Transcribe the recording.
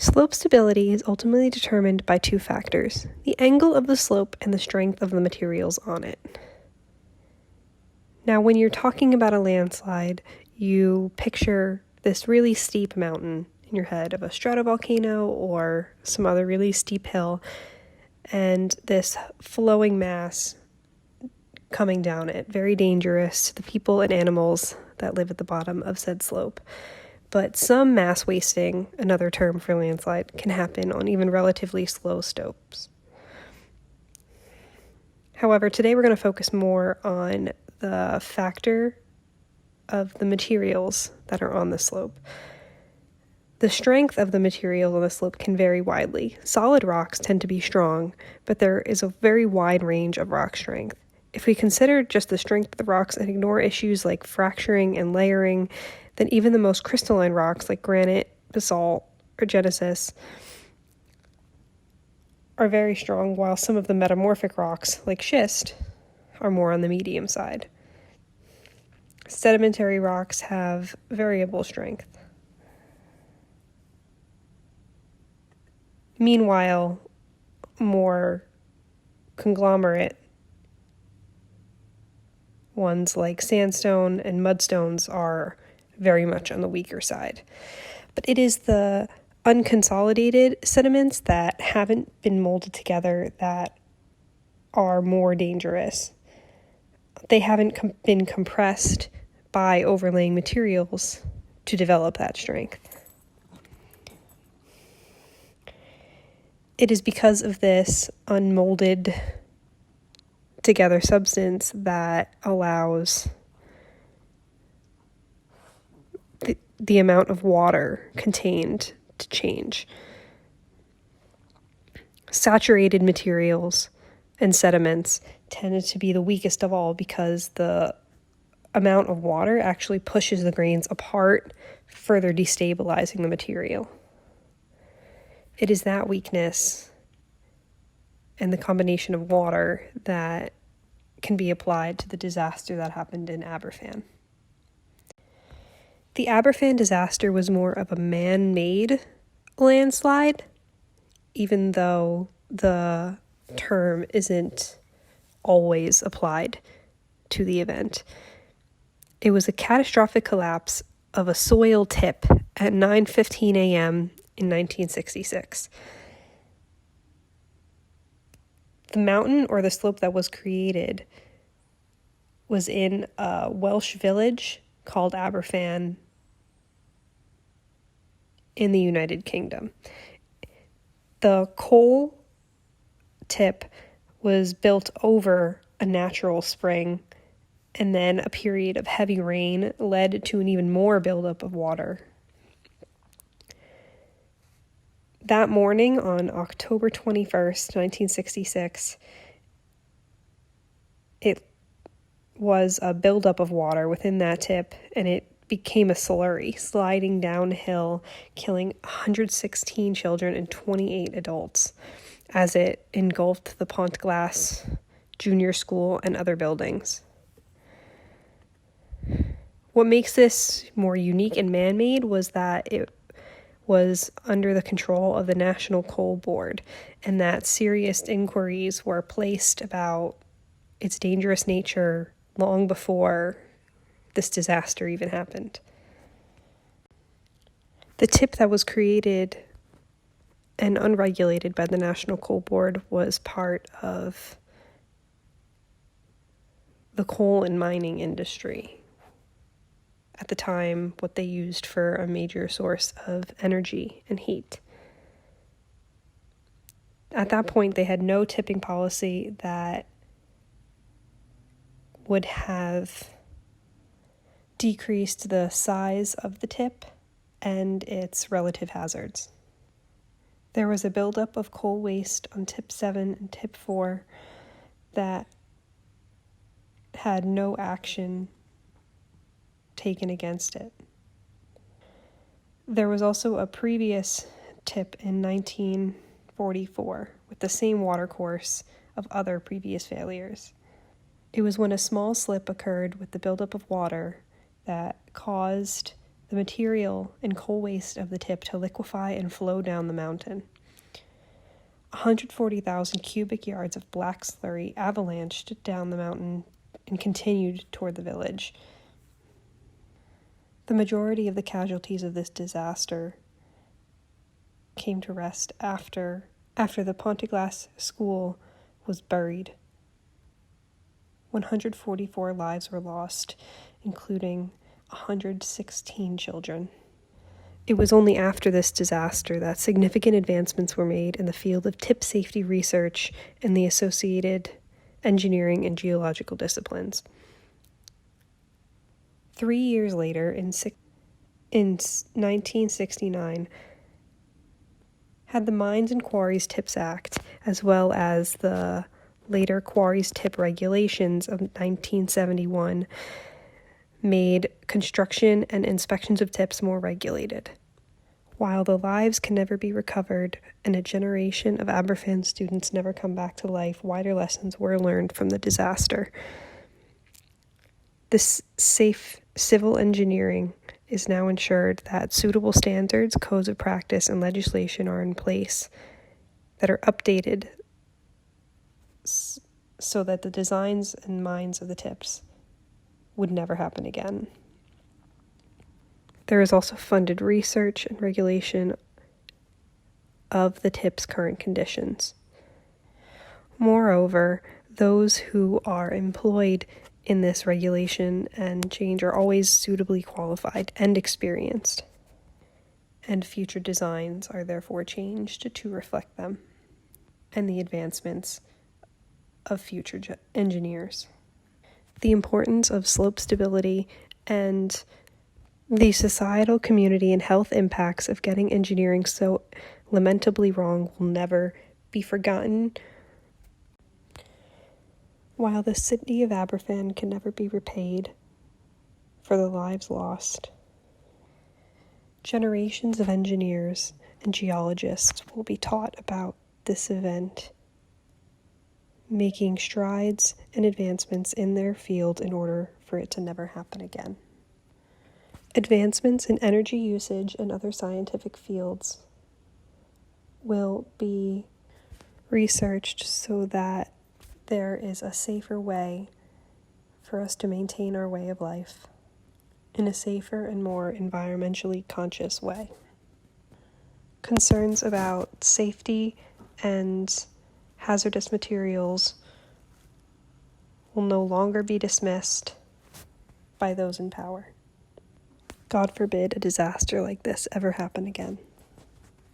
Slope stability is ultimately determined by two factors: the angle of the slope and the strength of the materials on it. Now, when you're talking about a landslide, you picture this really steep mountain in your head of a stratovolcano or some other really steep hill, and this flowing mass coming down it, very dangerous to the people and animals that live at the bottom of said slope. But some mass wasting, another term for landslide, can happen on even relatively slow slopes. However, today we're going to focus more on the factor of the materials that are on the slope. The strength of the material on the slope can vary widely. Solid rocks tend to be strong, but there is a very wide range of rock strength. If we consider just the strength of the rocks and ignore issues like fracturing and layering, then even the most crystalline rocks like granite, basalt, or genesis are very strong, while some of the metamorphic rocks like schist are more on the medium side. Sedimentary rocks have variable strength. Meanwhile, more conglomerate ones like sandstone and mudstones are very much on the weaker side. But it is the unconsolidated sediments that haven't been molded together that are more dangerous. They haven't been compressed by overlaying materials to develop that strength. It is because of this unmolded together substance that allows the amount of water contained to change. Saturated materials and sediments tended to be the weakest of all because the amount of water actually pushes the grains apart, further destabilizing the material. It is that weakness and the combination of water that can be applied to the disaster that happened in Aberfan. The Aberfan disaster was more of a man-made landslide, even though the term isn't always applied to the event. It was a catastrophic collapse of a soil tip at 9:15 a.m. in 1966. The mountain or the slope that was created was in a Welsh village called Aberfan in the United Kingdom. The coal tip was built over a natural spring, and then a period of heavy rain led to an even more buildup of water. That morning on October 21st, 1966, it was a buildup of water within that tip, and it became a slurry, sliding downhill, killing 116 children and 28 adults as it engulfed the Pontglas Junior School and other buildings. What makes this more unique and man-made was that it was under the control of the National Coal Board, and that serious inquiries were placed about its dangerous nature long before this disaster even happened. The tip that was created and unregulated by the National Coal Board was part of the coal and mining industry. At the time, what they used for a major source of energy and heat. At that point, they had no tipping policy that would have decreased the size of the tip and its relative hazards. There was a buildup of coal waste on tip 7 and tip 4 that had no action taken against it. There was also a previous tip in 1944 with the same watercourse of other previous failures. It was when a small slip occurred with the buildup of water that caused the material and coal waste of the tip to liquefy and flow down the mountain. 140,000 cubic yards of black slurry avalanched down the mountain and continued toward the village. The majority of the casualties of this disaster came to rest after the Ponteglass school was buried. 144 lives were lost, including 116 children. It was only after this disaster that significant advancements were made in the field of tip safety research and the associated engineering and geological disciplines. 3 years later, in 1969, had the Mines and Quarries Tips Act, as well as the later Quarries Tip Regulations of 1971, made construction and inspections of tips more regulated. While the lives can never be recovered and a generation of Aberfan students never come back to life, wider lessons were learned from the disaster. This safe civil engineering is now ensured that suitable standards, codes of practice, and legislation are in place that are updated so that the designs and minds of the tips would never happen again. There is also funded research and regulation of the tip's current conditions. Moreover, those who are employed in this regulation and change are always suitably qualified and experienced, and future designs are therefore changed to reflect them and the advancements of future engineers. The importance of slope stability and the societal, community, and health impacts of getting engineering so lamentably wrong will never be forgotten. While the city of Aberfan can never be repaid for the lives lost, generations of engineers and geologists will be taught about this event, making strides and advancements in their field in order for it to never happen again. Advancements in energy usage and other scientific fields will be researched so that there is a safer way for us to maintain our way of life in a safer and more environmentally conscious way. Concerns about safety and hazardous materials will no longer be dismissed by those in power. God forbid a disaster like this ever happen again.